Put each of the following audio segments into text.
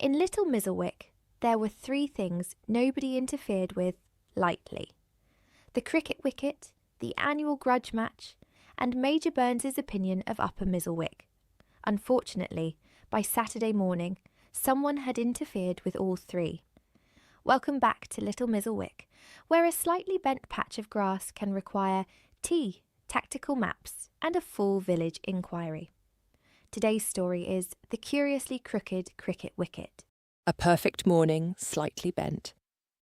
In Little Mizzlewick, there were 3 things nobody interfered with lightly: the cricket wicket, the annual grudge match, and Major Burns's opinion of Upper Mizzlewick. Unfortunately, by Saturday morning, someone had interfered with all 3. Welcome back to Little Mizzlewick, where a slightly bent patch of grass can require tea, tactical maps, and a full village inquiry. Today's story is The Curiously Crooked Cricket Wicket. A perfect morning, slightly bent.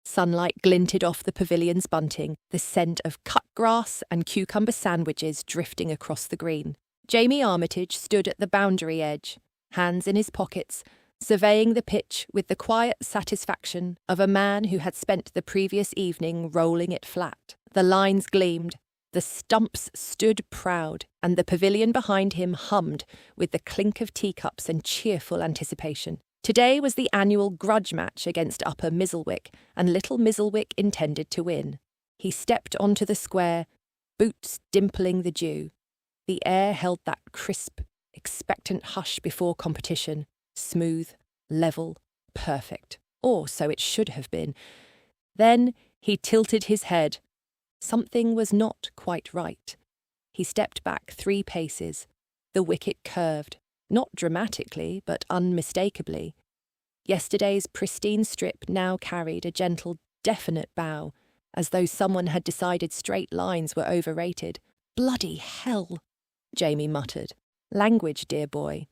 Sunlight glinted off the pavilion's bunting, the scent of cut grass and cucumber sandwiches drifting across the green. Jamie Armitage stood at the boundary edge, hands in his pockets, surveying the pitch with the quiet satisfaction of a man who had spent the previous evening rolling it flat. The lines gleamed, the stumps stood proud, and the pavilion behind him hummed with the clink of teacups and cheerful anticipation. Today was the annual grudge match against Upper Mizzlewick, and Little Mizzlewick intended to win. He stepped onto the square, boots dimpling the dew. The air held that crisp, expectant hush before competition, smooth, level, perfect. Or so it should have been. Then he tilted his head. Something was not quite right. He stepped back 3 paces. The wicket curved, not dramatically, but unmistakably. Yesterday's pristine strip now carried a gentle, definite bow, as though someone had decided straight lines were overrated. "Bloody hell," Jamie muttered. "Language, dear boy."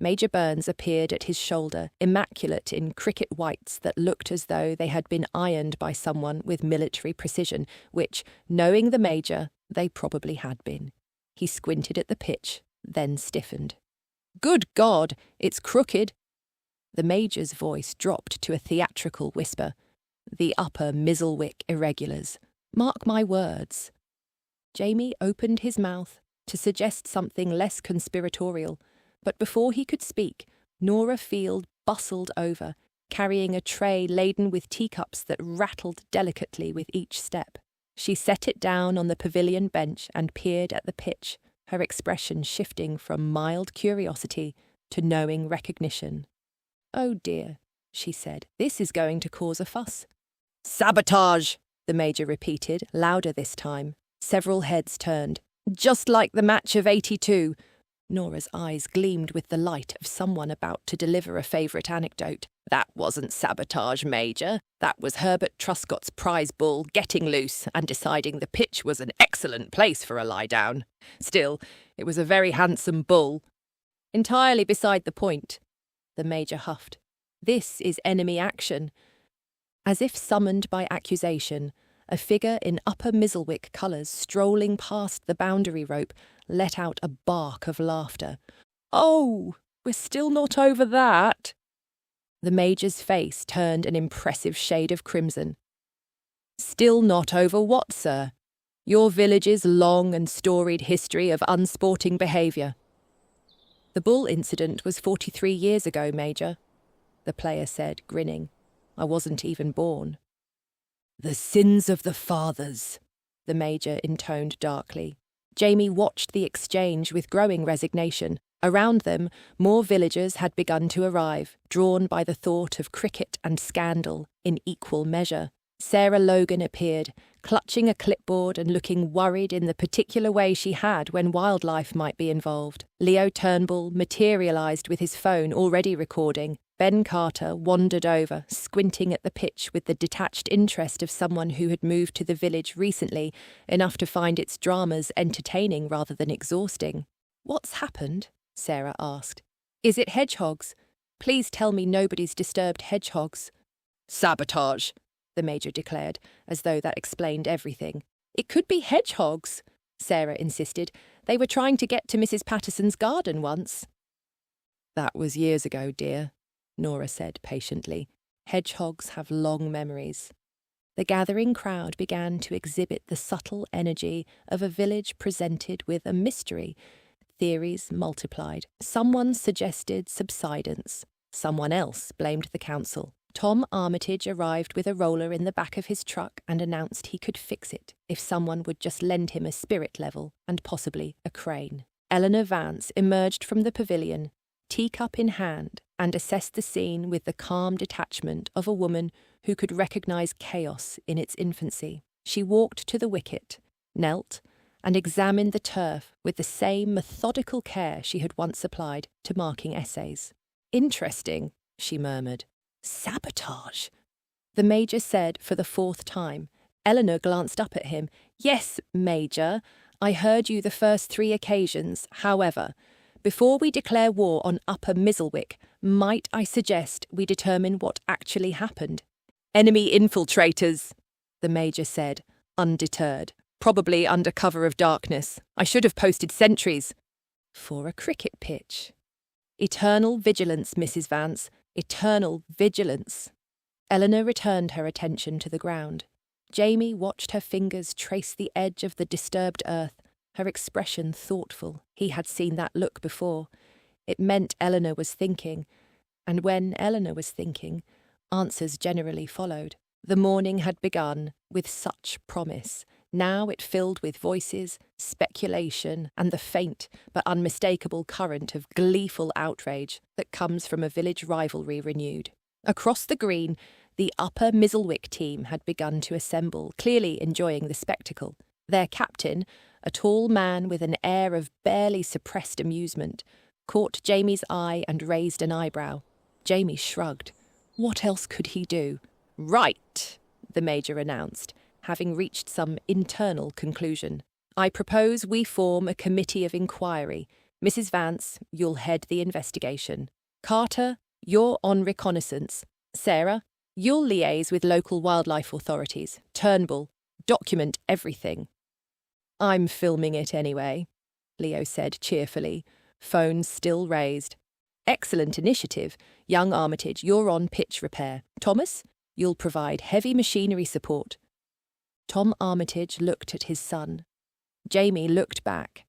Major Burns appeared at his shoulder, immaculate in cricket whites that looked as though they had been ironed by someone with military precision, which, knowing the Major, they probably had been. He squinted at the pitch, then stiffened. "Good God, it's crooked." The Major's voice dropped to a theatrical whisper. "The Upper Mizzlewick irregulars. Mark my words." Jamie opened his mouth to suggest something less conspiratorial, but before he could speak, Nora Field bustled over, carrying a tray laden with teacups that rattled delicately with each step. She set it down on the pavilion bench and peered at the pitch, her expression shifting from mild curiosity to knowing recognition. "Oh dear," she said, "this is going to cause a fuss." "Sabotage," the Major repeated, louder this time. Several heads turned. "Just like the match of '82. Nora's eyes gleamed with the light of someone about to deliver a favourite anecdote. "That wasn't sabotage, Major. That was Herbert Truscott's prize bull getting loose and deciding the pitch was an excellent place for a lie-down. Still, it was a very handsome bull." "Entirely beside the point," the Major huffed. "This is enemy action." As if summoned by accusation, a figure in Upper Mizzlewick colours strolling past the boundary rope let out a bark of laughter. "Oh, we're still not over that." The Major's face turned an impressive shade of crimson. "Still not over what, sir? Your village's long and storied history of unsporting behaviour." "The bull incident was 43 years ago, Major," the player said, grinning. "I wasn't even born." "The sins of the fathers," the Major intoned darkly. Jamie watched the exchange with growing resignation. Around them, more villagers had begun to arrive, drawn by the thought of cricket and scandal in equal measure. Sarah Logan appeared, clutching a clipboard and looking worried in the particular way she had when wildlife might be involved. Leo Turnbull materialised with his phone already recording. Ben Carter wandered over, squinting at the pitch with the detached interest of someone who had moved to the village recently, enough to find its dramas entertaining rather than exhausting. "What's happened?" Sarah asked. "Is it hedgehogs? Please tell me nobody's disturbed hedgehogs." "Sabotage," the Major declared, as though that explained everything. "It could be hedgehogs," Sarah insisted. "They were trying to get to Mrs. Patterson's garden once." "That was years ago, dear," Nora said patiently. "Hedgehogs have long memories." The gathering crowd began to exhibit the subtle energy of a village presented with a mystery. Theories multiplied. Someone suggested subsidence. Someone else blamed the council. Tom Armitage arrived with a roller in the back of his truck and announced he could fix it if someone would just lend him a spirit level and possibly a crane. Eleanor Vance emerged from the pavilion, teacup in hand, and assessed the scene with the calm detachment of a woman who could recognise chaos in its infancy. She walked to the wicket, knelt, and examined the turf with the same methodical care she had once applied to marking essays. "Interesting," she murmured. "Sabotage," the Major said for the fourth time. Eleanor glanced up at him. "Yes, Major, I heard you the first 3 occasions. However, before we declare war on Upper Mizzlewick, might I suggest we determine what actually happened?" "Enemy infiltrators," the Major said, undeterred. "Probably under cover of darkness. I should have posted sentries." "For a cricket pitch." "Eternal vigilance, Mrs. Vance. Eternal vigilance." Eleanor returned her attention to the ground. Jamie watched her fingers trace the edge of the disturbed earth, her expression thoughtful. He had seen that look before. It meant Eleanor was thinking, and when Eleanor was thinking, answers generally followed. The morning had begun with such promise. Now it filled with voices, speculation, and the faint but unmistakable current of gleeful outrage that comes from a village rivalry renewed. Across the green, the Upper Mizzlewick team had begun to assemble, clearly enjoying the spectacle. Their captain, a tall man with an air of barely suppressed amusement, caught Jamie's eye and raised an eyebrow. Jamie shrugged. What else could he do? "Right," the Major announced, having reached some internal conclusion. "I propose we form a committee of inquiry. Mrs. Vance, you'll head the investigation. Carter, you're on reconnaissance. Sarah, you'll liaise with local wildlife authorities. Turnbull, document everything." "I'm filming it anyway," Leo said cheerfully, phone still raised. "Excellent initiative. Young Armitage, you're on pitch repair. Thomas, you'll provide heavy machinery support." Tom Armitage looked at his son. Jamie looked back.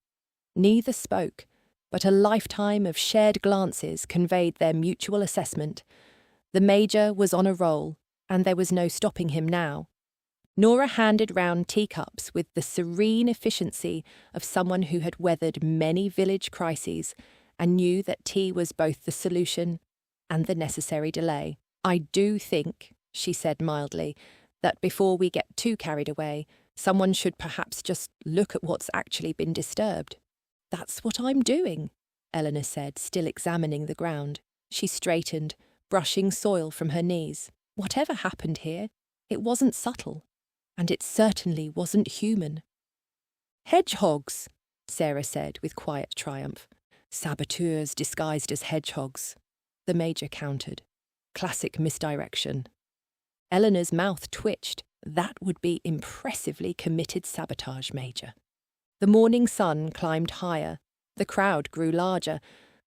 Neither spoke, but a lifetime of shared glances conveyed their mutual assessment. The Major was on a roll, and there was no stopping him now. Nora handed round teacups with the serene efficiency of someone who had weathered many village crises and knew that tea was both the solution and the necessary delay. "I do think," she said mildly, "that before we get too carried away, someone should perhaps just look at what's actually been disturbed." "That's what I'm doing," Eleanor said, still examining the ground. She straightened, brushing soil from her knees. Whatever happened here, it wasn't subtle, and it certainly wasn't human. "Hedgehogs," Sarah said with quiet triumph. "Saboteurs disguised as hedgehogs," the Major countered. Classic misdirection. Eleanor's mouth twitched. That would be impressively committed sabotage, Major. The morning sun climbed higher. The crowd grew larger.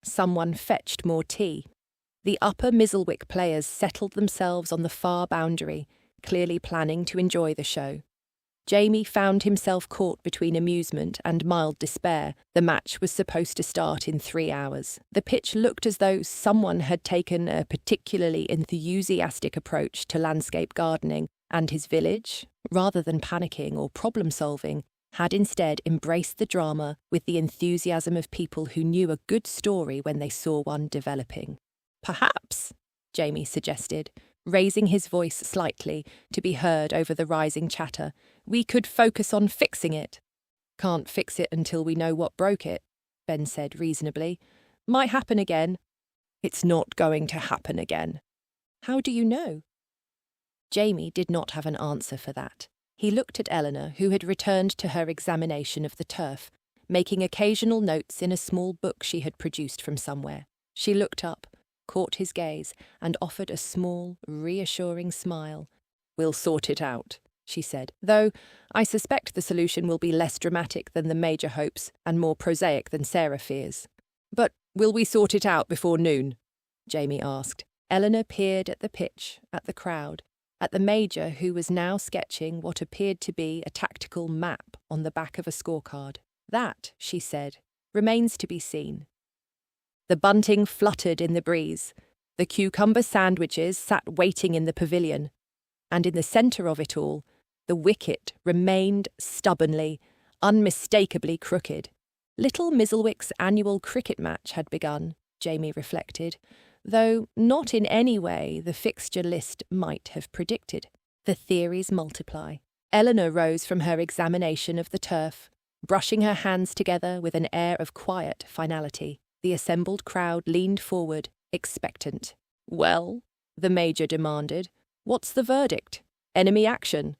Someone fetched more tea. The Upper Mizzlewick players settled themselves on the far boundary, clearly planning to enjoy the show. Jamie found himself caught between amusement and mild despair. The match was supposed to start in 3 hours. The pitch looked as though someone had taken a particularly enthusiastic approach to landscape gardening, and his village, rather than panicking or problem-solving, had instead embraced the drama with the enthusiasm of people who knew a good story when they saw one developing. "Perhaps," Jamie suggested, raising his voice slightly to be heard over the rising chatter, "we could focus on fixing it." "Can't fix it until we know what broke it," Ben said reasonably. "Might happen again." "It's not going to happen again." "How do you know?" Jamie did not have an answer for that. He looked at Eleanor, who had returned to her examination of the turf, making occasional notes in a small book she had produced from somewhere. She looked up, caught his gaze, and offered a small, reassuring smile. "We'll sort it out," she said, "though I suspect the solution will be less dramatic than the Major hopes and more prosaic than Sarah fears." "But will we sort it out before noon?" Jamie asked. Eleanor peered at the pitch, at the crowd, at the Major, who was now sketching what appeared to be a tactical map on the back of a scorecard. "That," she said, "remains to be seen." The bunting fluttered in the breeze. The cucumber sandwiches sat waiting in the pavilion. And in the centre of it all, the wicket remained stubbornly, unmistakably crooked. Little Mizzlewick's annual cricket match had begun, Jamie reflected. though not in any way the fixture list might have predicted. The theories multiply. Eleanor rose from her examination of the turf, brushing her hands together with an air of quiet finality. The assembled crowd leaned forward, expectant. "Well," the Major demanded, "what's the verdict? Enemy action?"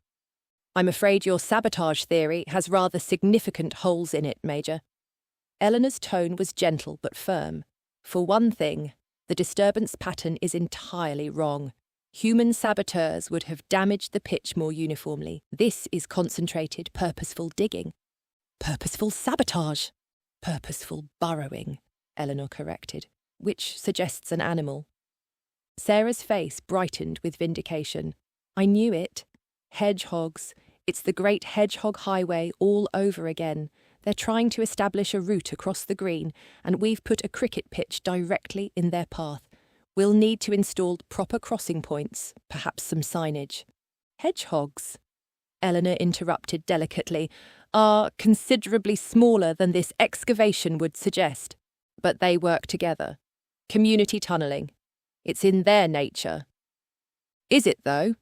"I'm afraid your sabotage theory has rather significant holes in it, Major." Eleanor's tone was gentle but firm. For one thing, the disturbance pattern is entirely wrong. Human saboteurs would have damaged the pitch more uniformly. This is concentrated, purposeful digging. Purposeful sabotage. Purposeful burrowing, Eleanor corrected, which suggests an animal. Sarah's face brightened with vindication. "I knew it. Hedgehogs. It's the great hedgehog highway all over again. They're trying to establish a route across the green, and we've put a cricket pitch directly in their path. We'll need to install proper crossing points, perhaps some signage." "Hedgehogs," Eleanor interrupted delicately, "are considerably smaller than this excavation would suggest. But they work together. Community tunnelling. It's in their nature." "Is it, though?"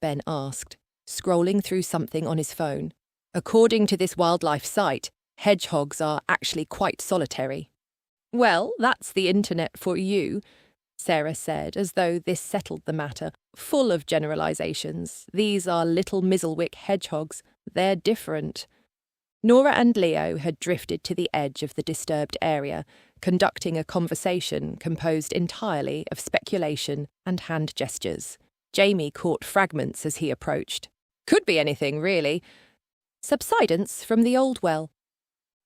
Ben asked, scrolling through something on his phone. "According to this wildlife site, hedgehogs are actually quite solitary." "Well, that's the internet for you," Sarah said, as though this settled the matter. "Full of generalisations. These are Little Mizzlewick hedgehogs. They're different." Nora and Leo had drifted to the edge of the disturbed area, conducting a conversation composed entirely of speculation and hand gestures. Jamie caught fragments as he approached. "Could be anything, really. Subsidence from the old well.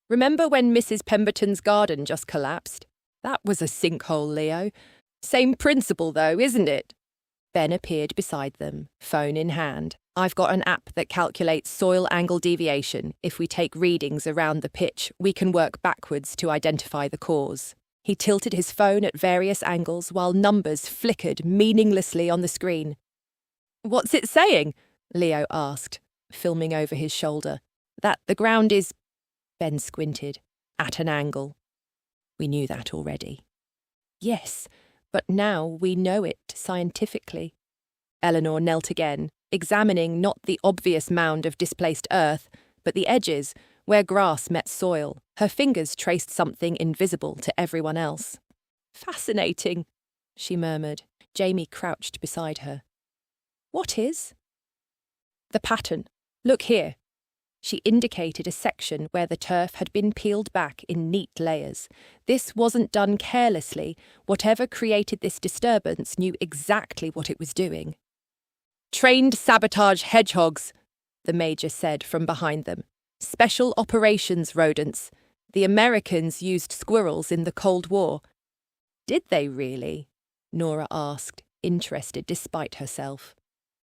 Remember when Mrs. Pemberton's garden just collapsed? That was a sinkhole, Leo. Same principle, though, isn't it?" Ben appeared beside them, phone in hand. "I've got an app that calculates soil angle deviation. If we take readings around the pitch, we can work backwards to identify the cause." He tilted his phone at various angles while numbers flickered meaninglessly on the screen. "What's it saying?" Leo asked, filming over his shoulder. "That the ground is—" Ben squinted. "At an angle." "We knew that already." "Yes, but now we know it scientifically." Eleanor knelt again, examining not the obvious mound of displaced earth, but the edges, where grass met soil. Her fingers traced something invisible to everyone else. "Fascinating," she murmured. Jamie crouched beside her. "What is?" "The pattern. Look here." She indicated a section where the turf had been peeled back in neat layers. This wasn't done carelessly. Whatever created this disturbance knew exactly what it was doing. "Trained sabotage hedgehogs," the Major said from behind them. "Special operations rodents. The Americans used squirrels in the Cold War." "Did they really?" Nora asked, interested despite herself.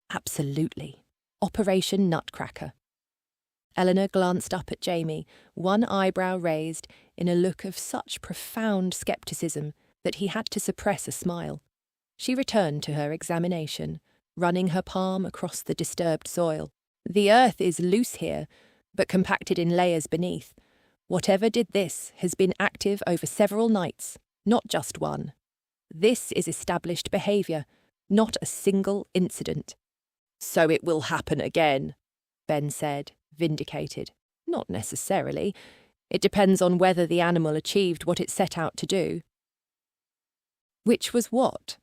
"Absolutely. Operation Nutcracker." Eleanor glanced up at Jamie, one eyebrow raised, in a look of such profound scepticism that he had to suppress a smile. She returned to her examination, running her palm across the disturbed soil. "The earth is loose here, but compacted in layers beneath. Whatever did this has been active over several nights, not just one. This is established behaviour, not a single incident." "So it will happen again," Ben said, vindicated. "Not necessarily. It depends on whether the animal achieved what it set out to do." "Which was what?"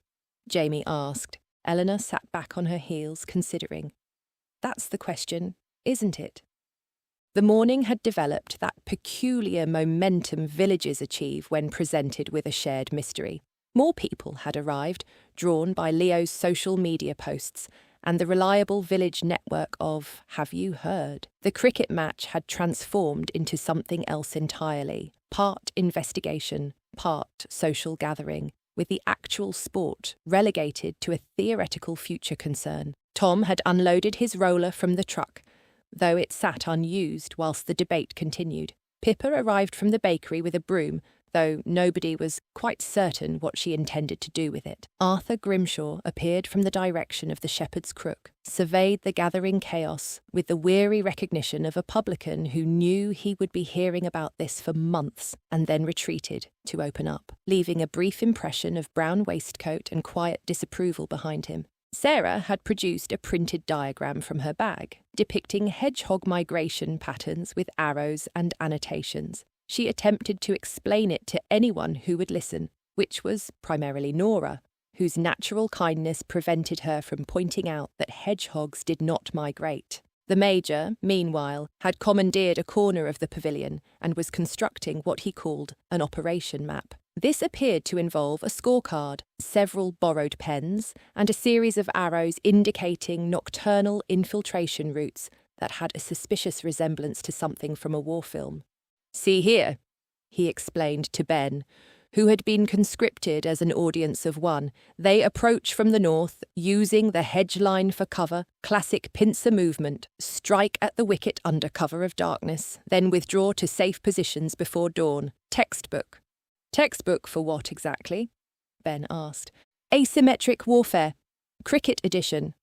Jamie asked. Eleanor sat back on her heels, considering. "That's the question, isn't it?" The morning had developed that peculiar momentum villagers achieve when presented with a shared mystery. More people had arrived, drawn by Leo's social media posts and the reliable village network of "Have you heard?" The cricket match had transformed into something else entirely, part investigation, part social gathering, with the actual sport relegated to a theoretical future concern. Tom had unloaded his roller from the truck, though it sat unused whilst the debate continued. Pippa arrived from the bakery with a broom, though nobody was quite certain what she intended to do with it. Arthur Grimshaw appeared from the direction of the Shepherd's Crook, surveyed the gathering chaos with the weary recognition of a publican who knew he would be hearing about this for months, and then retreated to open up, leaving a brief impression of brown waistcoat and quiet disapproval behind him. Sarah had produced a printed diagram from her bag, depicting hedgehog migration patterns with arrows and annotations. She attempted to explain it to anyone who would listen, which was primarily Nora, whose natural kindness prevented her from pointing out that hedgehogs did not migrate. The Major, meanwhile, had commandeered a corner of the pavilion and was constructing what he called an operation map. This appeared to involve a scorecard, several borrowed pens, and a series of arrows indicating nocturnal infiltration routes that had a suspicious resemblance to something from a war film. "See here," he explained to Ben, who had been conscripted as an audience of one. "They approach from the north, using the hedge line for cover, classic pincer movement, strike at the wicket under cover of darkness, then withdraw to safe positions before dawn. Textbook." "Textbook for what exactly?" Ben asked. "Asymmetric warfare. Cricket edition."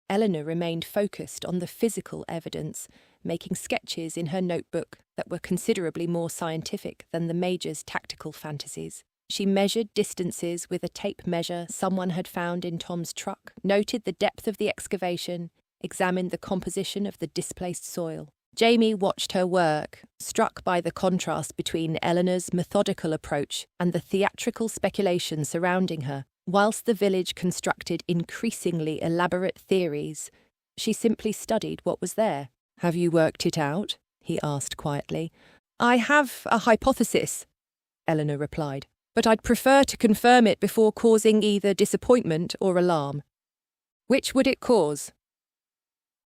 Eleanor remained focused on the physical evidence, making sketches in her notebook that were considerably more scientific than the Major's tactical fantasies. She measured distances with a tape measure someone had found in Tom's truck, noted the depth of the excavation, examined the composition of the displaced soil. Jamie watched her work, struck by the contrast between Eleanor's methodical approach and the theatrical speculation surrounding her. Whilst the village constructed increasingly elaborate theories, she simply studied what was there. "Have you worked it out?" he asked quietly. "I have a hypothesis," Eleanor replied, "but I'd prefer to confirm it before causing either disappointment or alarm." "Which would it cause?"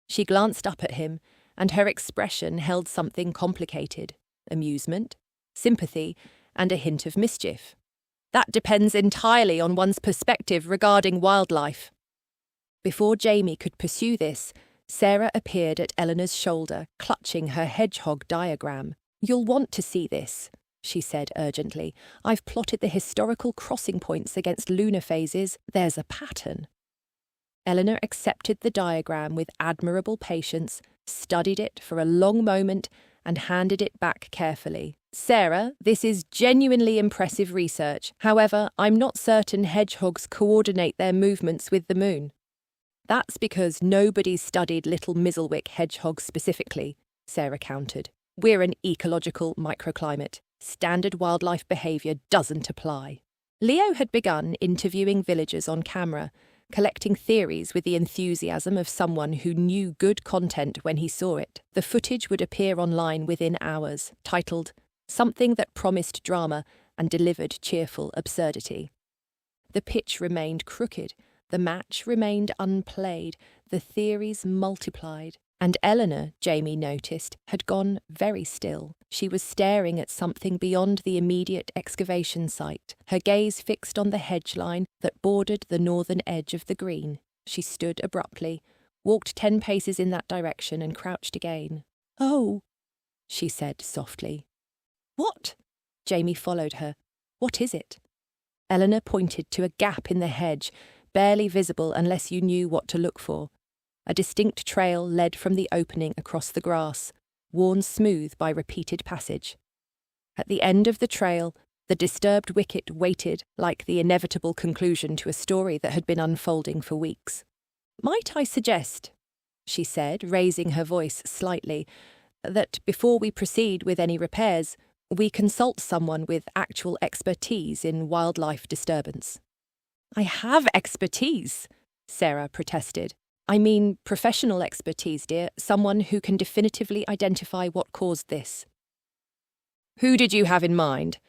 She glanced up at him, and her expression held something complicated: amusement, sympathy, and a hint of mischief. "That depends entirely on one's perspective regarding wildlife." Before Jamie could pursue this, Sarah appeared at Eleanor's shoulder, clutching her hedgehog diagram. "You'll want to see this," she said urgently. "I've plotted the historical crossing points against lunar phases. There's a pattern." Eleanor accepted the diagram with admirable patience, studied it for a long moment, and handed it back carefully. "Sarah, this is genuinely impressive research. However, I'm not certain hedgehogs coordinate their movements with the moon." "That's because nobody's studied Little Mizzlewick hedgehogs specifically," Sarah countered. "We're an ecological microclimate. Standard wildlife behaviour doesn't apply." Leo had begun interviewing villagers on camera, collecting theories with the enthusiasm of someone who knew good content when he saw it. The footage would appear online within hours, titled "Something That Promised Drama and Delivered Cheerful Absurdity." The pitch remained crooked, the match remained unplayed, the theories multiplied, and Eleanor, Jamie noticed, had gone very still. She was staring at something beyond the immediate excavation site, her gaze fixed on the hedge line that bordered the northern edge of the green. She stood abruptly, walked 10 paces in that direction and crouched again. "Oh," she said softly. "What?" Jamie followed her. "What is it?" Eleanor pointed to a gap in the hedge, barely visible unless you knew what to look for. A distinct trail led from the opening across the grass, worn smooth by repeated passage. At the end of the trail, the disturbed wicket waited like the inevitable conclusion to a story that had been unfolding for weeks. "Might I suggest," she said, raising her voice slightly, "that before we proceed with any repairs, we consult someone with actual expertise in wildlife disturbance." "I have expertise," Sarah protested. "I mean professional expertise, dear, someone who can definitively identify what caused this." "Who did you have in mind?"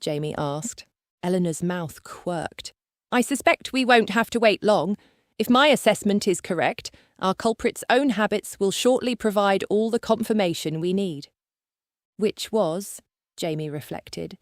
Jamie asked. Eleanor's mouth quirked. "I suspect we won't have to wait long. If my assessment is correct, our culprit's own habits will shortly provide all the confirmation we need." Which was, Jamie reflected,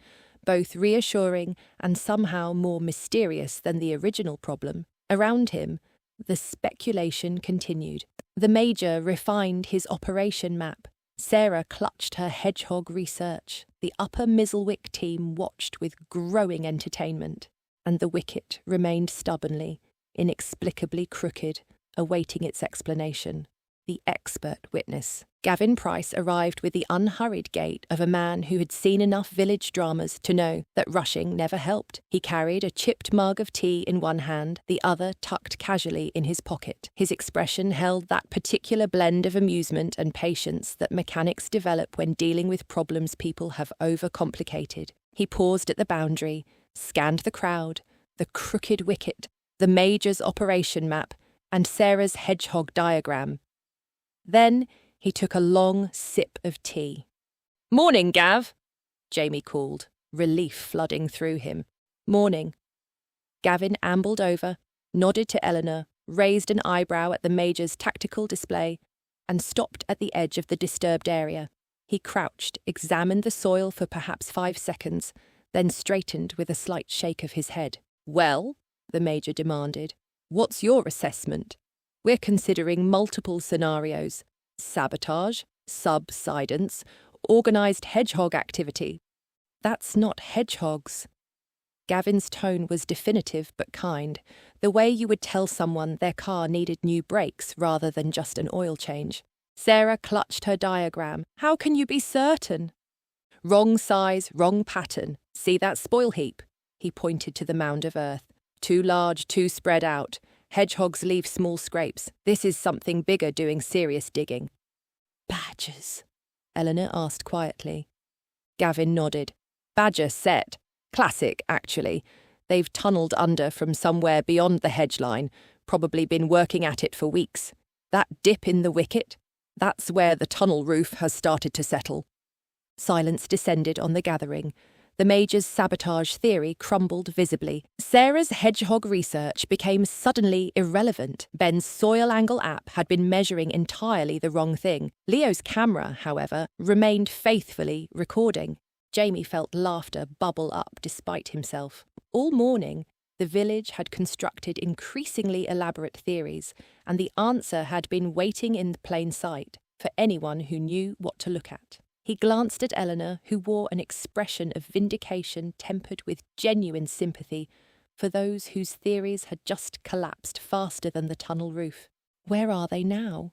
both reassuring and somehow more mysterious than the original problem. Around him, the speculation continued. The Major refined his operation map, Sarah clutched her hedgehog research. The Upper Mizzlewick team watched with growing entertainment, and the wicket remained stubbornly, inexplicably crooked, awaiting its explanation. The expert witness. Gavin Price arrived with the unhurried gait of a man who had seen enough village dramas to know that rushing never helped. He carried a chipped mug of tea in one hand, the other tucked casually in his pocket. His expression held that particular blend of amusement and patience that mechanics develop when dealing with problems people have overcomplicated. He paused at the boundary, scanned the crowd, the crooked wicket, the Major's operation map, and Sarah's hedgehog diagram. Then he took a long sip of tea. "Morning, Gav," Jamie called, relief flooding through him. "Morning." Gavin ambled over, nodded to Eleanor, raised an eyebrow at the Major's tactical display, and stopped at the edge of the disturbed area. He crouched, examined the soil for perhaps 5 seconds, then straightened with a slight shake of his head. "Well," the Major demanded, "what's your assessment? We're considering multiple scenarios: sabotage, subsidence, organised hedgehog activity." "That's not hedgehogs." Gavin's tone was definitive but kind, the way you would tell someone their car needed new brakes rather than just an oil change. Sarah clutched her diagram. "How can you be certain?" "Wrong size, wrong pattern. See that spoil heap?" He pointed to the mound of earth. "Too large, too spread out. Hedgehogs leave small scrapes. This is something bigger doing serious digging." "Badgers?" Eleanor asked quietly. Gavin nodded. "Badger set. Classic, actually. They've tunnelled under from somewhere beyond the hedge line, probably been working at it for weeks. That dip in the wicket, that's where the tunnel roof has started to settle." Silence descended on the gathering. The Major's sabotage theory crumbled visibly. Sarah's hedgehog research became suddenly irrelevant. Ben's soil angle app had been measuring entirely the wrong thing. Leo's camera, however, remained faithfully recording. Jamie felt laughter bubble up despite himself. All morning, the village had constructed increasingly elaborate theories, and the answer had been waiting in plain sight for anyone who knew what to look at. He glanced at Eleanor, who wore an expression of vindication tempered with genuine sympathy for those whose theories had just collapsed faster than the tunnel roof. "Where are they now?"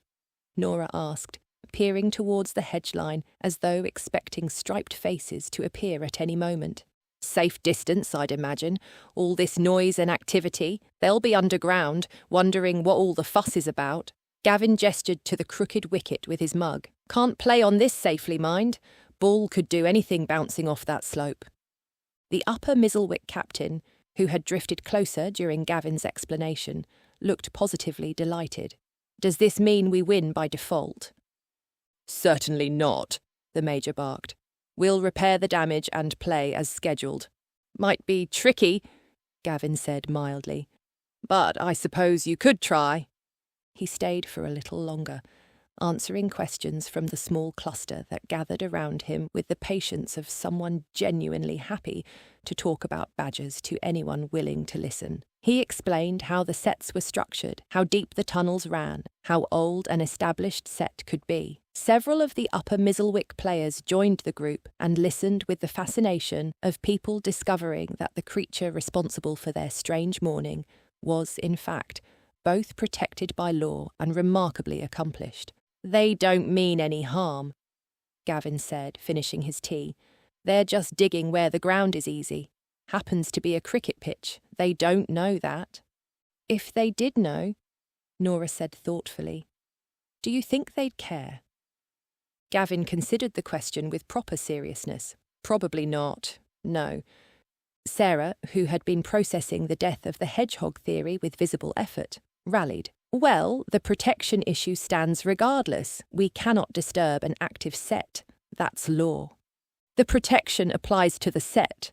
Nora asked, peering towards the hedge line as though expecting striped faces to appear at any moment. "Safe distance, I'd imagine. All this noise and activity. They'll be underground, wondering what all the fuss is about." Gavin gestured to the crooked wicket with his mug. "Can't play on this safely, mind. Ball could do anything bouncing off that slope." The Upper Mizzlewick captain, who had drifted closer during Gavin's explanation, looked positively delighted. "Does this mean we win by default?" "Certainly not," the Major barked. "We'll repair the damage and play as scheduled." "Might be tricky," Gavin said mildly. "But I suppose you could try." He stayed for a little longer, answering questions from the small cluster that gathered around him with the patience of someone genuinely happy to talk about badgers to anyone willing to listen. He explained how the sets were structured, how deep the tunnels ran, how old an established set could be. Several of the Upper Mizzlewick players joined the group and listened with the fascination of people discovering that the creature responsible for their strange morning was, in fact, both protected by law and remarkably accomplished. "They don't mean any harm," Gavin said, finishing his tea. "They're just digging where the ground is easy. Happens to be a cricket pitch. They don't know that." "If they did know," Nora said thoughtfully, "do you think they'd care?" Gavin considered the question with proper seriousness. Probably not. No. Sarah, who had been processing the death of the hedgehog theory with visible effort, rallied. "Well, the protection issue stands regardless. We cannot disturb an active set. That's law." "The protection applies to the set,"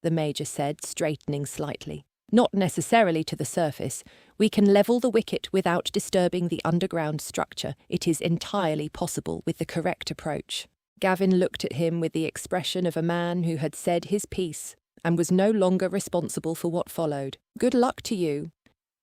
the Major said, straightening slightly. "Not necessarily to the surface. We can level the wicket without disturbing the underground structure. It is entirely possible with the correct approach." Gavin looked at him with the expression of a man who had said his piece and was no longer responsible for what followed. "Good luck to you,"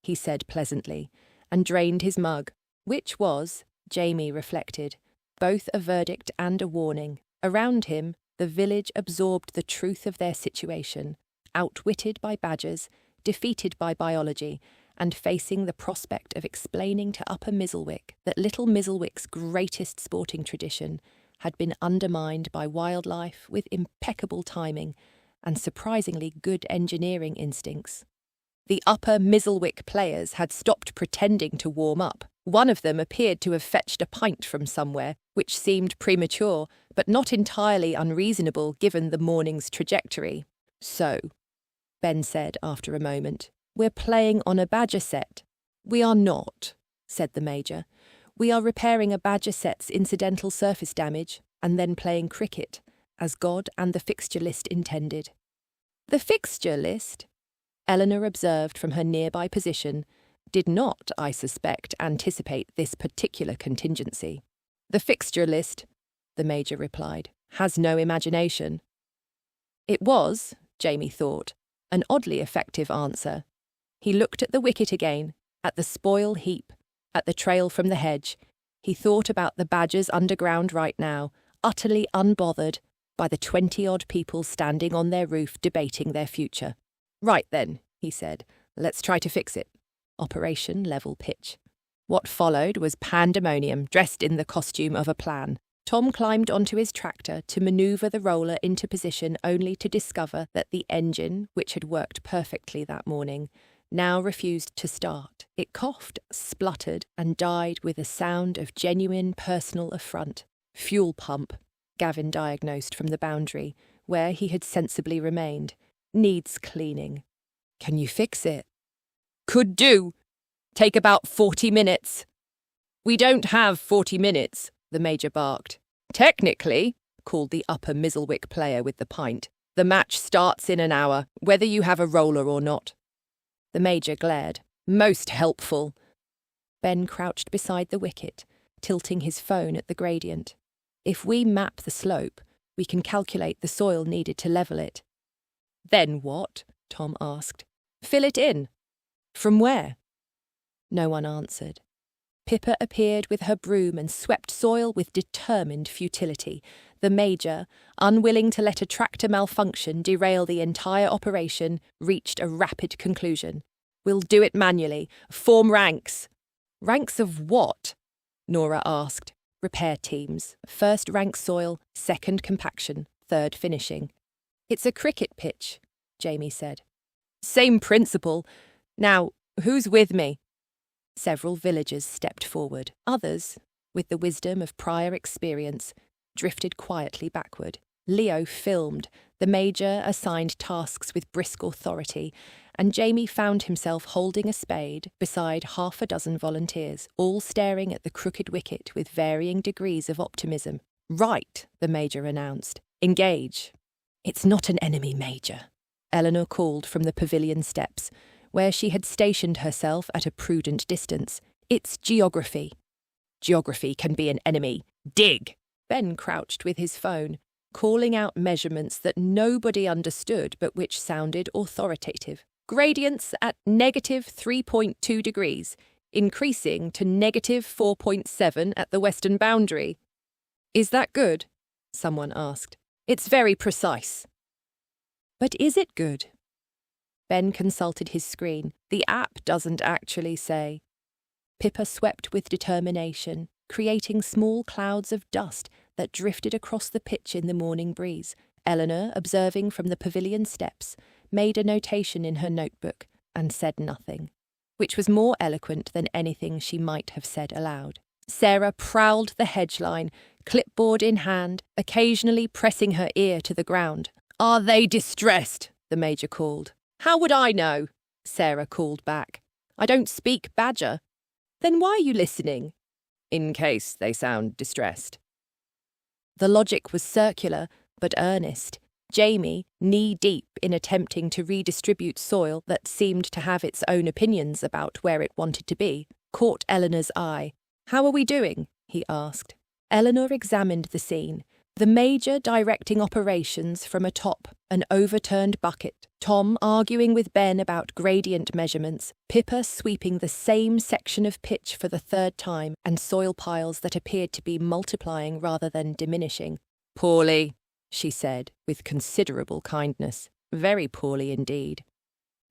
he said pleasantly, and drained his mug, which was, Jamie reflected, both a verdict and a warning. Around him, the village absorbed the truth of their situation, outwitted by badgers, defeated by biology, and facing the prospect of explaining to Upper Mizzlewick that Little Mizzlewick's greatest sporting tradition had been undermined by wildlife with impeccable timing and surprisingly good engineering instincts. The Upper Mizzlewick players had stopped pretending to warm up. One of them appeared to have fetched a pint from somewhere, which seemed premature, but not entirely unreasonable given the morning's trajectory. "So," Ben said after a moment, "we're playing on a badger set." "We are not," said the Major. "We are repairing a badger set's incidental surface damage and then playing cricket, as God and the fixture list intended." "The fixture list?" Eleanor observed from her nearby position, did not, I suspect, anticipate this particular contingency. "The fixture list," the Major replied, "has no imagination." It was, Jamie thought, an oddly effective answer. He looked at the wicket again, at the spoil heap, at the trail from the hedge. He thought about the badgers underground right now, utterly unbothered by the 20-odd people standing on their roof debating their future. "Right then," he said, "let's try to fix it." Operation Level Pitch. What followed was pandemonium dressed in the costume of a plan. Tom climbed onto his tractor to manoeuvre the roller into position only to discover that the engine, which had worked perfectly that morning, now refused to start. It coughed, spluttered, and died with a sound of genuine personal affront. "Fuel pump," Gavin diagnosed from the boundary, where he had sensibly remained. "Needs cleaning." "Can you fix it?" "Could do. Take about 40 minutes. "We don't have 40 minutes, the Major barked. "Technically," called the Upper Mizzlewick player with the pint, "the match starts in an hour, whether you have a roller or not." The Major glared. "Most helpful." Ben crouched beside the wicket, tilting his phone at the gradient. "If we map the slope, we can calculate the soil needed to level it." "Then what?" Tom asked. "Fill it in." "From where?" No one answered. Pippa appeared with her broom and swept soil with determined futility. The Major, unwilling to let a tractor malfunction derail the entire operation, reached a rapid conclusion. "We'll do it manually. Form ranks." "Ranks of what?" Nora asked. "Repair teams. First rank soil, second compaction, third finishing." "It's a cricket pitch," Jamie said. "Same principle. Now, who's with me?" Several villagers stepped forward. Others, with the wisdom of prior experience, drifted quietly backward. Leo filmed. The Major assigned tasks with brisk authority, and Jamie found himself holding a spade beside half a dozen volunteers, all staring at the crooked wicket with varying degrees of optimism. "Right," the Major announced. "Engage." "It's not an enemy, Major," Eleanor called from the pavilion steps, where she had stationed herself at a prudent distance. "It's geography." "Geography can be an enemy. Dig!" Ben crouched with his phone, calling out measurements that nobody understood but which sounded authoritative. "Gradients at -3.2 degrees, increasing to -4.7 at the western boundary." "Is that good?" someone asked. "It's very precise." "But is it good?" Ben consulted his screen. "The app doesn't actually say." Pippa swept with determination, creating small clouds of dust that drifted across the pitch in the morning breeze. Eleanor, observing from the pavilion steps, made a notation in her notebook and said nothing, which was more eloquent than anything she might have said aloud. Sarah prowled the hedge line, clipboard in hand, occasionally pressing her ear to the ground. "Are they distressed?" the Major called. "How would I know?" Sarah called back. "I don't speak badger." "Then why are you listening?" "In case they sound distressed." The logic was circular, but earnest. Jamie, knee-deep in attempting to redistribute soil that seemed to have its own opinions about where it wanted to be, caught Eleanor's eye. "How are we doing?" he asked. Eleanor examined the scene, The Major directing operations from atop an overturned bucket, Tom arguing with Ben about gradient measurements, Pippa sweeping the same section of pitch for the third time, and soil piles that appeared to be multiplying rather than diminishing. "Poorly," she said, with considerable kindness. "Very poorly indeed."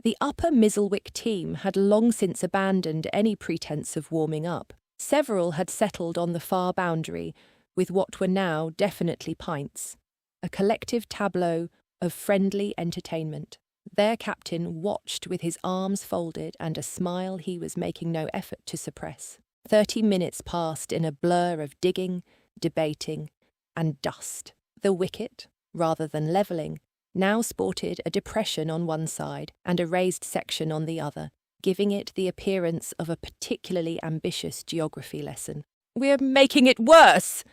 The Upper Mizzlewick team had long since abandoned any pretense of warming up. Several had settled on the far boundary, with what were now definitely pints, a collective tableau of friendly entertainment. Their captain watched with his arms folded and a smile he was making no effort to suppress. 30 minutes passed in a blur of digging, debating, and dust. The wicket, rather than levelling, now sported a depression on one side and a raised section on the other, giving it the appearance of a particularly ambitious geography lesson. "We're making it worse,"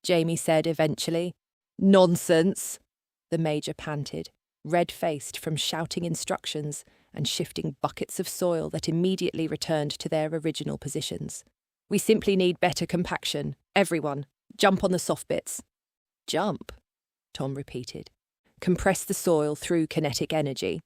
Jamie said eventually. "Nonsense," the Major panted, red-faced from shouting instructions and shifting buckets of soil that immediately returned to their original positions. "We simply need better compaction. Everyone, jump on the soft bits." "Jump," Tom repeated. "Compress the soil through kinetic energy."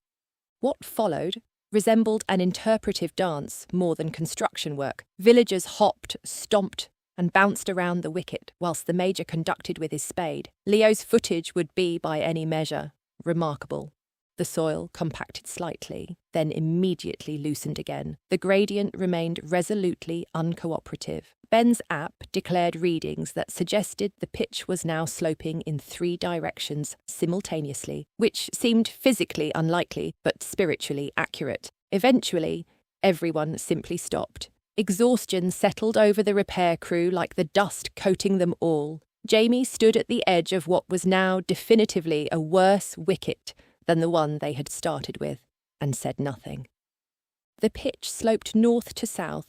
What followed resembled an interpretive dance more than construction work. Villagers hopped, stomped, and bounced around the wicket whilst the Major conducted with his spade. Leo's footage would be, by any measure, remarkable. The soil compacted slightly, then immediately loosened again. The gradient remained resolutely uncooperative. Ben's app declared readings that suggested the pitch was now sloping in 3 directions simultaneously, which seemed physically unlikely but spiritually accurate. Eventually, everyone simply stopped. Exhaustion settled over the repair crew like the dust coating them all. Jamie stood at the edge of what was now definitively a worse wicket than the one they had started with, and said nothing. The pitch sloped north to south.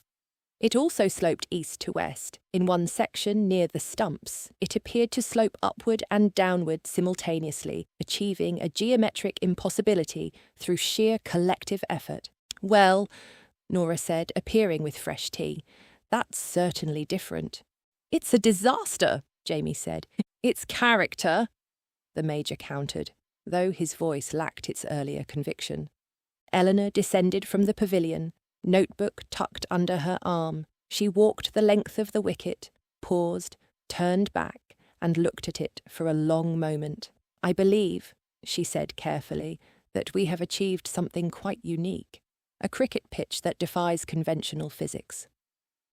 It also sloped east to west. In one section near the stumps, it appeared to slope upward and downward simultaneously, achieving a geometric impossibility through sheer collective effort. "Well," Nora said, appearing with fresh tea, "that's certainly different." "It's a disaster," Jamie said. "It's character," the Major countered, though his voice lacked its earlier conviction. Eleanor descended from the pavilion, notebook tucked under her arm. She walked the length of the wicket, paused, turned back, and looked at it for a long moment. "I believe," she said carefully, "that we have achieved something quite unique. A cricket pitch that defies conventional physics."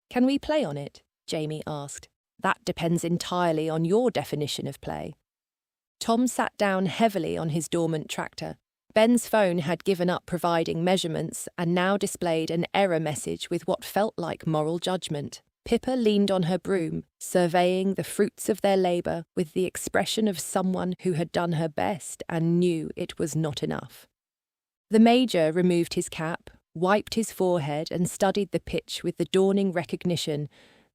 "Can we play on it?" Jamie asked. "That depends entirely on your definition of play." Tom sat down heavily on his dormant tractor. Ben's phone had given up providing measurements and now displayed an error message with what felt like moral judgment. Pippa leaned on her broom, surveying the fruits of their labour with the expression of someone who had done her best and knew it was not enough. The Major removed his cap, wiped his forehead and studied the pitch with the dawning recognition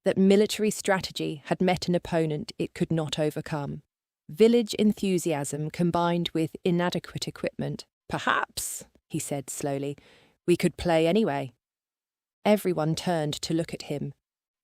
that military strategy had met an opponent it could not overcome. Village enthusiasm combined with inadequate equipment. "Perhaps," he said slowly, "we could play anyway." Everyone turned to look at him.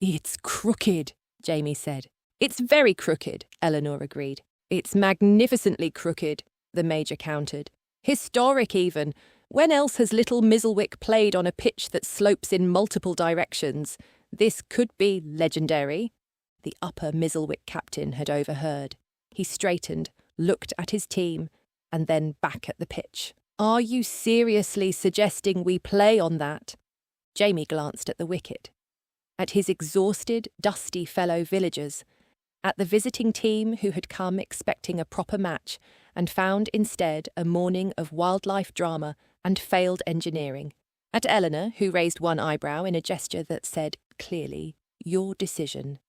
"It's crooked," Jamie said. "It's very crooked," Eleanor agreed. "It's magnificently crooked," the Major countered. "Historic even. When else has Little Mizzlewick played on a pitch that slopes in multiple directions? This could be legendary." The Upper Mizzlewick captain had overheard. He straightened, looked at his team, and then back at the pitch. "Are you seriously suggesting we play on that?" Jamie glanced at the wicket, at his exhausted, dusty fellow villagers, at the visiting team who had come expecting a proper match and found instead a morning of wildlife drama and failed engineering, at Eleanor, who raised one eyebrow in a gesture that said clearly, "Your decision."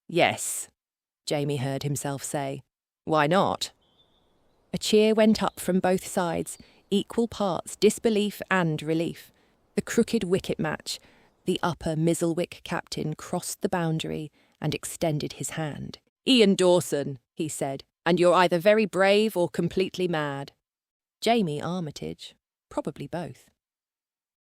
"Yes," Jamie heard himself say. "Why not?" A cheer went up from both sides, equal parts disbelief and relief. The crooked wicket match. The Upper Mizzlewick captain crossed the boundary and extended his hand. "Ian Dawson," he said, "and you're either very brave or completely mad." Jamie Armitage. Probably both.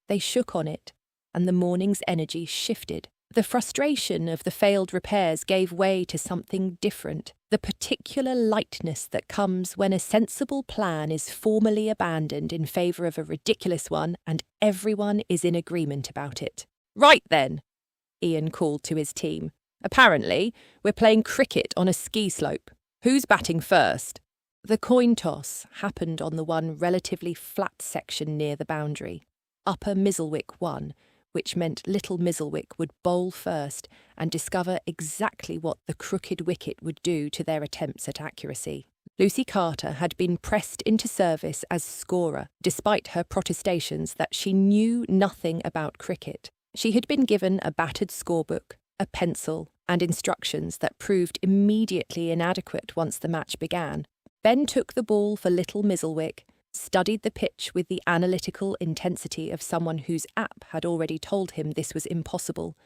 They shook on it, and the morning's energy shifted. The frustration of the failed repairs gave way to something different, The particular lightness that comes when a sensible plan is formally abandoned in favour of a ridiculous one and everyone is in agreement about it. Right then, Ian called to his team. Apparently, we're playing cricket on a ski slope. Who's batting first? The coin toss happened on the one relatively flat section near the boundary. Upper Mizzlewick won, which meant Little Mizzlewick would bowl first and discover exactly what the crooked wicket would do to their attempts at accuracy. Lucy Carter had been pressed into service as scorer, despite her protestations that she knew nothing about cricket. She had been given a battered scorebook, a pencil, and instructions that proved immediately inadequate once the match began. Ben took the ball for Little Mizzlewick, studied the pitch with the analytical intensity of someone whose app had already told him this was impossible,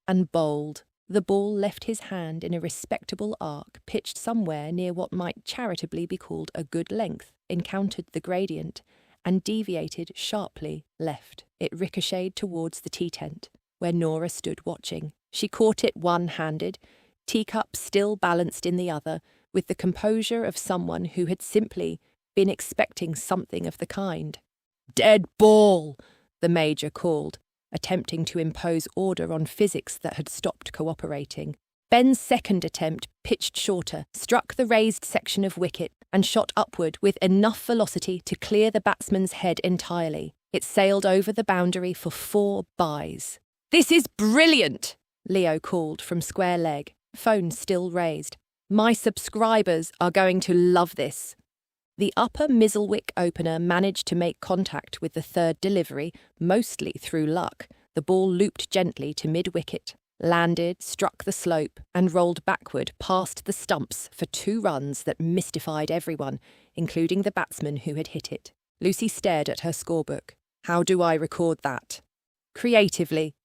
and bowled. The ball left his hand in a respectable arc pitched somewhere near what might charitably be called a good length, encountered the gradient, and deviated sharply left. It ricocheted towards the tea tent, where Nora stood watching. She caught it one-handed, teacup still balanced in the other, with the composure of someone who had simply been expecting something of the kind. "Dead ball!" the Major called, attempting to impose order on physics that had stopped cooperating. Ben's second attempt pitched shorter, struck the raised section of wicket, and shot upward with enough velocity to clear the batsman's head entirely. It sailed over the boundary for 4 byes. "This is brilliant!" Leo called from square leg, phone still raised. "My subscribers are going to love this." The Upper Mizzlewick opener managed to make contact with the third delivery, mostly through luck. The ball looped gently to mid-wicket, landed, struck the slope, and rolled backward past the stumps for 2 runs that mystified everyone, including the batsman who had hit it. Lucy stared at her scorebook. "How do I record that?" "Creatively,"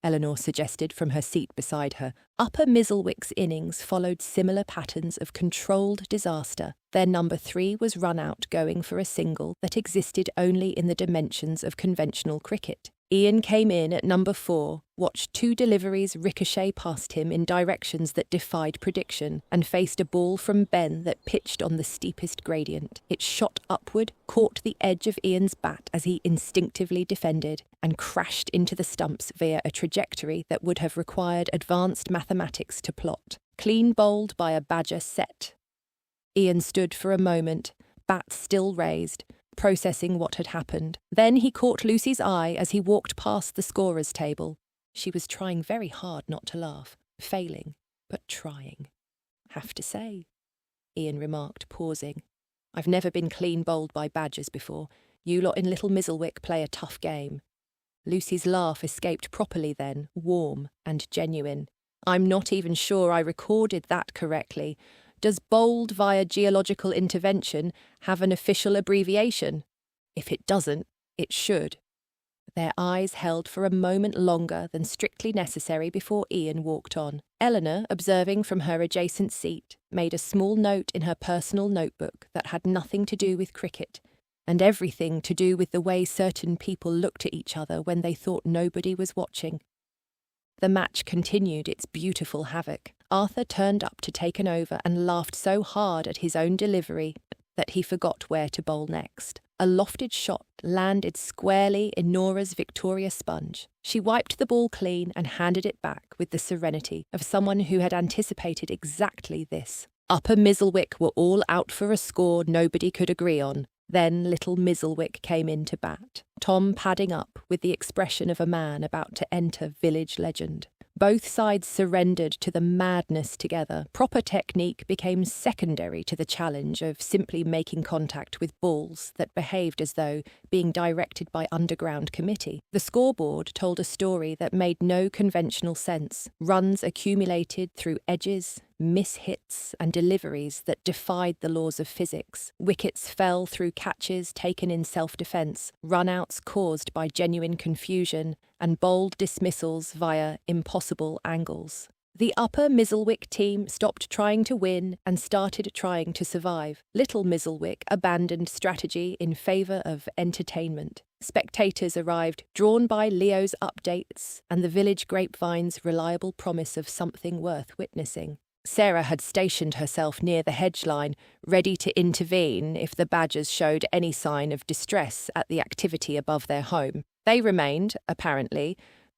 Eleanor suggested from her seat beside her. Upper Mizzlewick's innings followed similar patterns of controlled disaster. Their number 3 was run out going for a single that existed only in the dimensions of conventional cricket. Ian came in at number 4, watched 2 deliveries ricochet past him in directions that defied prediction, and faced a ball from Ben that pitched on the steepest gradient. It shot upward, caught the edge of Ian's bat as he instinctively defended, and crashed into the stumps via a trajectory that would have required advanced mathematics to plot. Clean bowled by a Badger set. Ian stood for a moment, bat still raised, processing what had happened. Then he caught Lucy's eye as he walked past the scorer's table. She was trying very hard not to laugh, failing, but trying. "Have to say," Ian remarked, pausing. "I've never been clean bowled by Badgers before. You lot in Little Mizzlewick play a tough game." Lucy's laugh escaped properly then, warm and genuine. "I'm not even sure I recorded that correctly. Does bowled via geological intervention have an official abbreviation? If it doesn't, it should." Their eyes held for a moment longer than strictly necessary before Ian walked on. Eleanor, observing from her adjacent seat, made a small note in her personal notebook that had nothing to do with cricket, and everything to do with the way certain people looked at each other when they thought nobody was watching. The match continued its beautiful havoc. Arthur turned up to take an over and laughed so hard at his own delivery that he forgot where to bowl next. A lofted shot landed squarely in Nora's Victoria sponge. She wiped the ball clean and handed it back with the serenity of someone who had anticipated exactly this. Upper Mizzlewick were all out for a score nobody could agree on. Then Little Mizzlewick came in to bat, Tom padding up with the expression of a man about to enter village legend. Both sides surrendered to the madness together. Proper technique became secondary to the challenge of simply making contact with balls that behaved as though being directed by underground committee. The scoreboard told a story that made no conventional sense. Runs accumulated through edges, mishits and deliveries that defied the laws of physics. Wickets fell through catches taken in self-defence, run-outs caused by genuine confusion, and bold dismissals via impossible angles. The Upper Mizzlewick team stopped trying to win and started trying to survive. Little Mizzlewick abandoned strategy in favour of entertainment. Spectators arrived, drawn by Leo's updates and the village grapevine's reliable promise of something worth witnessing. Sarah had stationed herself near the hedge line, ready to intervene if the badgers showed any sign of distress at the activity above their home. They remained, apparently,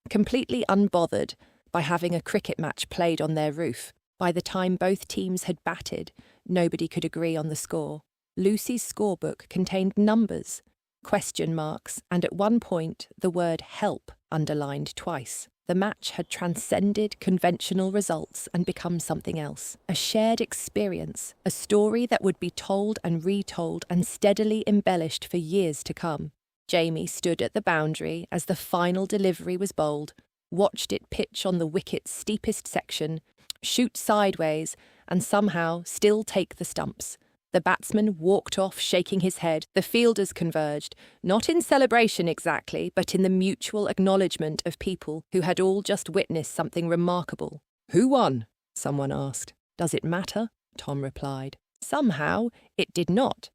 completely unbothered by having a cricket match played on their roof. By the time both teams had batted, nobody could agree on the score. Lucy's scorebook contained numbers, question marks, and at one point the word help underlined twice. The match had transcended conventional results and become something else. A shared experience, a story that would be told and retold and steadily embellished for years to come. Jamie stood at the boundary as the final delivery was bowled, watched it pitch on the wicket's steepest section, shoot sideways, and somehow still take the stumps. The batsman walked off shaking his head. The fielders converged, not in celebration exactly, but in the mutual acknowledgement of people who had all just witnessed something remarkable. "Who won?" someone asked. "Does it matter?" Tom replied. Somehow, it did not.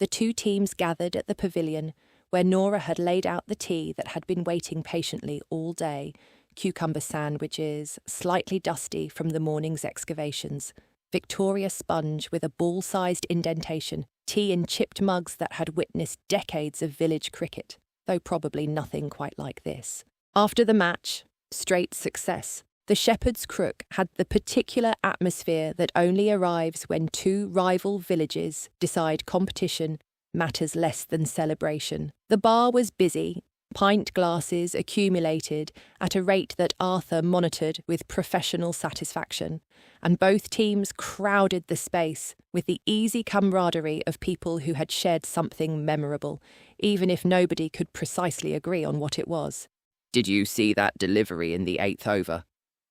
The two teams gathered at the pavilion, where Nora had laid out the tea that had been waiting patiently all day, cucumber sandwiches, slightly dusty from the morning's excavations, Victoria sponge with a ball-sized indentation, tea in chipped mugs that had witnessed decades of village cricket, though probably nothing quite like this. After the match, straight success. The Shepherd's Crook had the particular atmosphere that only arrives when two rival villages decide competition matters less than celebration. The bar was busy. Pint glasses accumulated at a rate that Arthur monitored with professional satisfaction, and both teams crowded the space with the easy camaraderie of people who had shared something memorable, even if nobody could precisely agree on what it was. "Did you see that delivery in the 8th over?"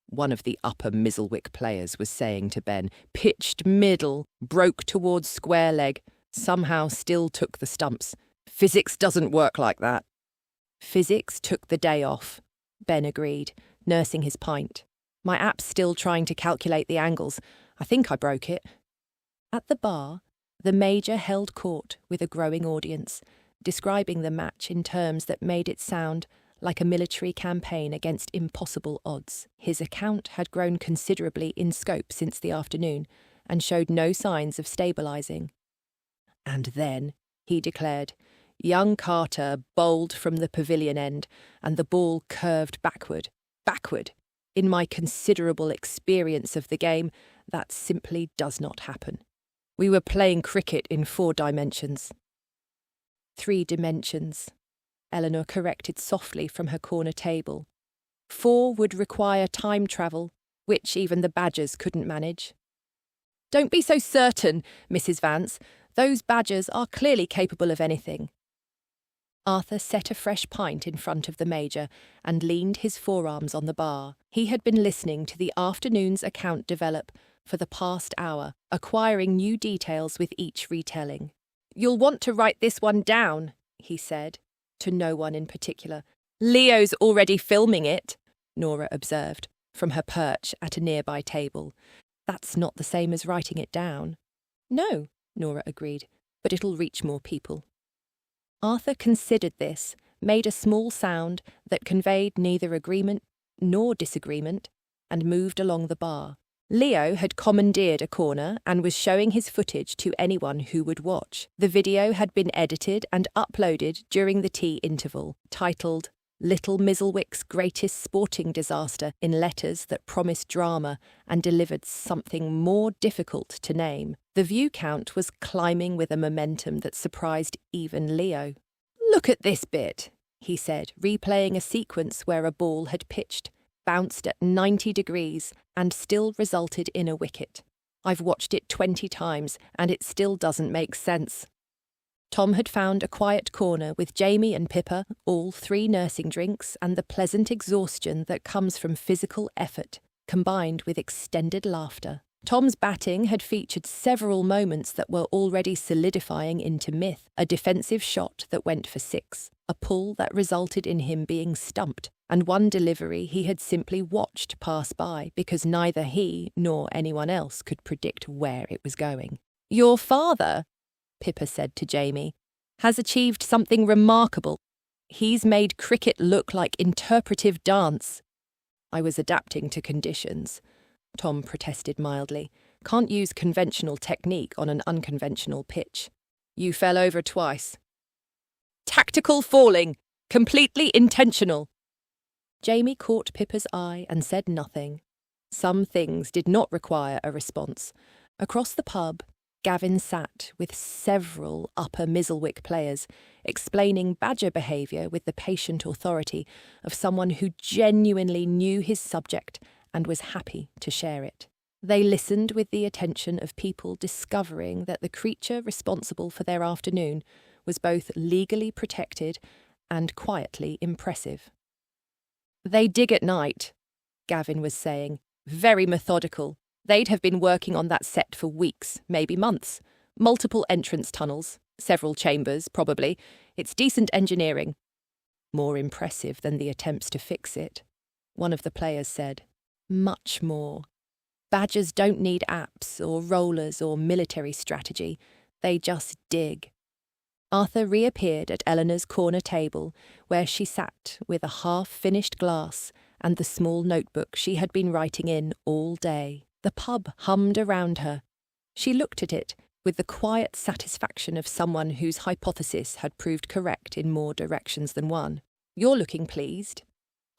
one of the Upper Mizzlewick players was saying to Ben. "Pitched middle, broke towards square leg, somehow still took the stumps. Physics doesn't work like that." "Physics took the day off," Ben agreed, nursing his pint. "My app's still trying to calculate the angles. I think I broke it." At the bar, the Major held court with a growing audience, describing the match in terms that made it sound like a military campaign against impossible odds. His account had grown considerably in scope since the afternoon and showed no signs of stabilising. "And then," he declared, young Carter bowled from the pavilion end, and the ball curved backward. Backward! In my considerable experience of the game, that simply does not happen. We were playing cricket in 4 dimensions. 3 dimensions, Eleanor corrected softly from her corner table. 4 would require time travel, which even the badgers couldn't manage. "Don't be so certain, Mrs. Vance. Those badgers are clearly capable of anything." Arthur set a fresh pint in front of the Major and leaned his forearms on the bar. He had been listening to the afternoon's account develop for the past hour, acquiring new details with each retelling. "You'll want to write this one down," he said, to no one in particular. "Leo's already filming it," Nora observed, from her perch at a nearby table. "That's not the same as writing it down." "No," Nora agreed, "but it'll reach more people." Arthur considered this, made a small sound that conveyed neither agreement nor disagreement, and moved along the bar. Leo had commandeered a corner and was showing his footage to anyone who would watch. The video had been edited and uploaded during the tea interval, titled "Little Mizzlewick's Greatest Sporting Disaster" in letters that promised drama and delivered something more difficult to name. The view count was climbing with a momentum that surprised even Leo. "Look at this bit," he said, replaying a sequence where a ball had pitched, bounced at 90 degrees, and still resulted in a wicket. "I've watched it 20 times, and it still doesn't make sense." Tom had found a quiet corner with Jamie and Pippa, all 3 nursing drinks, and the pleasant exhaustion that comes from physical effort, combined with extended laughter. Tom's batting had featured several moments that were already solidifying into myth: a defensive shot that went for 6, a pull that resulted in him being stumped, and one delivery he had simply watched pass by because neither he nor anyone else could predict where it was going. "Your father," Pippa said to Jamie, "has achieved something remarkable. He's made cricket look like interpretive dance." "I was adapting to conditions. Tom protested mildly. Can't use conventional technique on an unconventional pitch. You fell over twice. Tactical falling! Completely intentional! Jamie caught Pippa's eye and said nothing. Some things did not require a response. Across the pub, Gavin sat with several Upper Mizzlewick players, explaining badger behaviour with the patient authority of someone who genuinely knew his subject and was happy to share it. They listened with the attention of people discovering that the creature responsible for their afternoon was both legally protected and quietly impressive. They dig at night, Gavin was saying, very methodical. They'd have been working on that set for weeks, maybe months. Multiple entrance tunnels, several chambers, probably. It's decent engineering. More impressive than the attempts to fix it, one of the players said. Much more. Badgers don't need apps or rollers or military strategy. They just dig. Arthur reappeared at Eleanor's corner table, where she sat with a half-finished glass and the small notebook she had been writing in all day. The pub hummed around her. She looked at it with the quiet satisfaction of someone whose hypothesis had proved correct in more directions than one. You're looking pleased,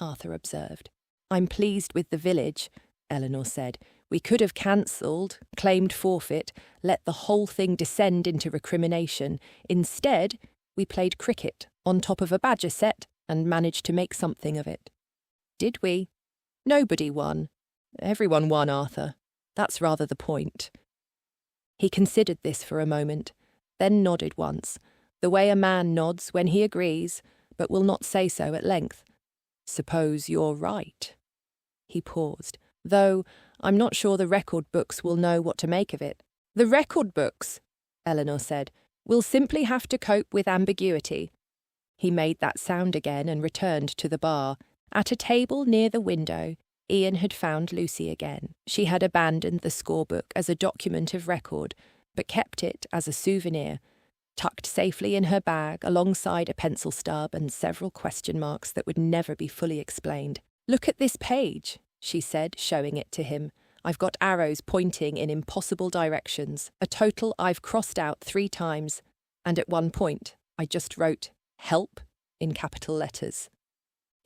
Arthur observed. I'm pleased with the village, Eleanor said. We could have cancelled, claimed forfeit, let the whole thing descend into recrimination. Instead, we played cricket on top of a badger set and managed to make something of it. Did we? Nobody won. Everyone won, Arthur. That's rather the point. He considered this for a moment, then nodded once, the way a man nods when he agrees, but will not say so at length. Suppose you're right. He paused, though I'm not sure the record books will know what to make of it. The record books, Eleanor said, will simply have to cope with ambiguity. He made that sound again and returned to the bar. At a table near the window, Ian had found Lucy again. She had abandoned the scorebook as a document of record, but kept it as a souvenir, tucked safely in her bag alongside a pencil stub and several question marks that would never be fully explained. Look at this page, she said, showing it to him. I've got arrows pointing in impossible directions, a total I've crossed out 3 times, and at one point I just wrote "help" in capital letters.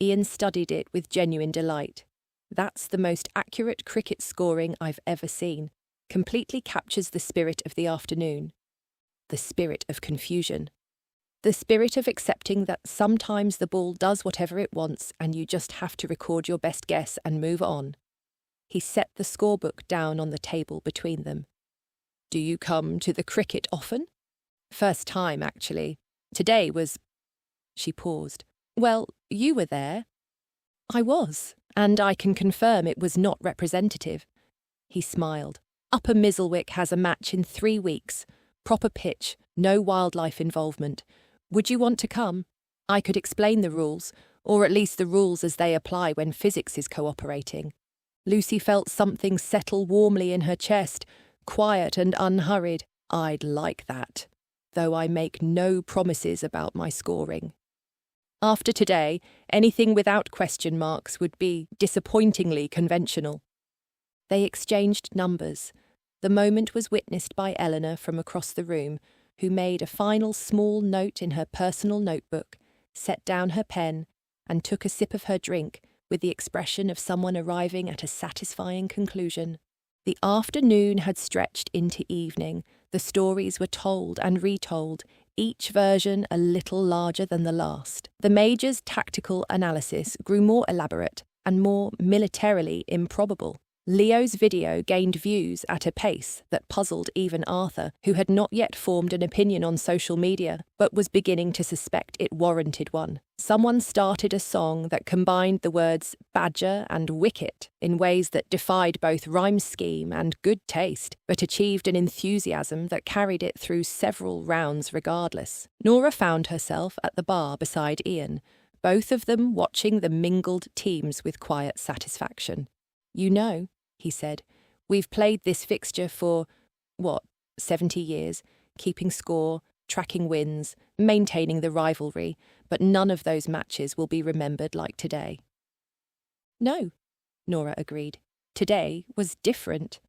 Ian studied it with genuine delight. That's the most accurate cricket scoring I've ever seen. Completely captures the spirit of the afternoon. The spirit of confusion. The spirit of accepting that sometimes the ball does whatever it wants and you just have to record your best guess and move on. He set the scorebook down on the table between them. Do you come to the cricket often? First time, actually. Today was... She paused. Well, you were there. I was, and I can confirm it was not representative. He smiled. Upper Mizzlewick has a match in 3 weeks. Proper pitch, no wildlife involvement. Would you want to come? I could explain the rules, or at least the rules as they apply when physics is cooperating. Lucy felt something settle warmly in her chest, quiet and unhurried. I'd like that, though I make no promises about my scoring. After today, anything without question marks would be disappointingly conventional. They exchanged numbers. The moment was witnessed by Eleanor from across the room, who made a final small note in her personal notebook, set down her pen, and took a sip of her drink with the expression of someone arriving at a satisfying conclusion. The afternoon had stretched into evening. The stories were told and retold, each version a little larger than the last. The Major's tactical analysis grew more elaborate and more militarily improbable. Leo's video gained views at a pace that puzzled even Arthur, who had not yet formed an opinion on social media, but was beginning to suspect it warranted one. Someone started a song that combined the words badger and wicket in ways that defied both rhyme scheme and good taste, but achieved an enthusiasm that carried it through several rounds regardless. Nora found herself at the bar beside Ian, both of them watching the mingled teams with quiet satisfaction. You know, he said, we've played this fixture for, 70 years, keeping score, tracking wins, maintaining the rivalry, but none of those matches will be remembered like today. No, Nora agreed. Today was different.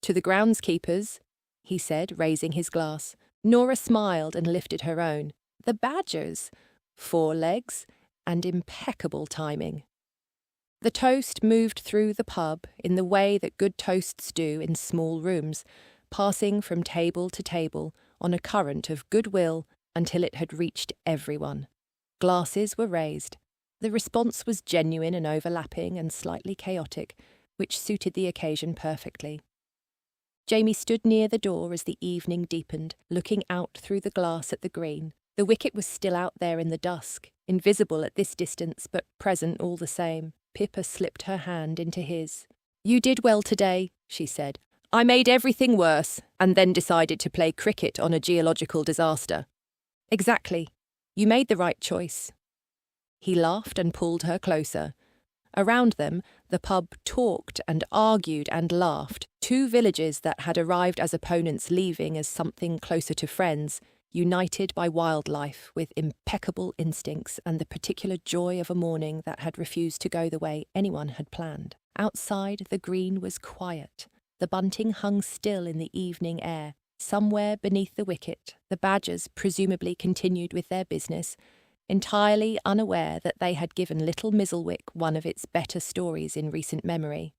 To the groundskeepers, he said, raising his glass. Nora smiled and lifted her own. The badgers, 4 legs, and impeccable timing. The toast moved through the pub in the way that good toasts do in small rooms, passing from table to table on a current of goodwill until it had reached everyone. Glasses were raised. The response was genuine and overlapping and slightly chaotic, which suited the occasion perfectly. Jamie stood near the door as the evening deepened, looking out through the glass at the green. The wicket was still out there in the dusk, invisible at this distance but present all the same. Pippa slipped her hand into his. "You did well today," she said. "I made everything worse, and then decided to play cricket on a geological disaster." "Exactly. You made the right choice." He laughed and pulled her closer. Around them, the pub talked and argued and laughed. 2 villages that had arrived as opponents leaving as something closer to friends, united by wildlife with impeccable instincts and the particular joy of a morning that had refused to go the way anyone had planned. Outside, the green was quiet. The bunting hung still in the evening air. Somewhere beneath the wicket, the badgers presumably continued with their business, entirely unaware that they had given Little Mizzlewick one of its better stories in recent memory.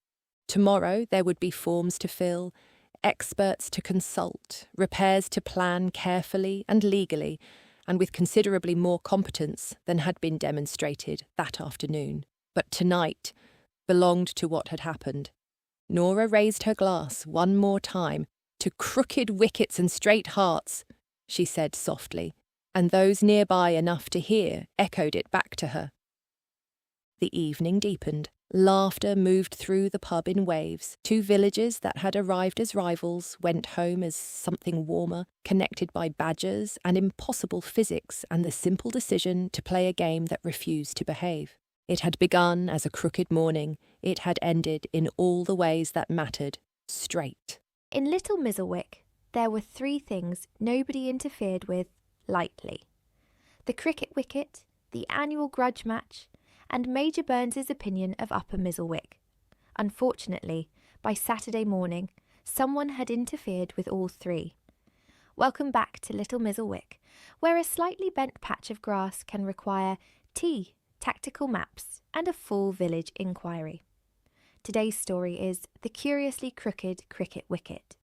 Tomorrow there would be forms to fill, experts to consult, repairs to plan carefully and legally, and with considerably more competence than had been demonstrated that afternoon. But tonight belonged to what had happened. Nora raised her glass one more time. "To crooked wickets and straight hearts," she said softly, and those nearby enough to hear echoed it back to her. The evening deepened. Laughter moved through the pub in waves. 2 villages that had arrived as rivals went home as something warmer, connected by badgers and impossible physics and the simple decision to play a game that refused to behave. It had begun as a crooked morning. It had ended in all the ways that mattered, straight. In Little Mizzlewick, there were 3 things nobody interfered with lightly: the cricket wicket, the annual grudge match, and Major Burns's opinion of Upper Mizzlewick. Unfortunately, by Saturday morning, someone had interfered with all 3. Welcome back to Little Mizzlewick, where a slightly bent patch of grass can require tea, tactical maps, and a full village inquiry. Today's story is The Curiously Crooked Cricket Wicket.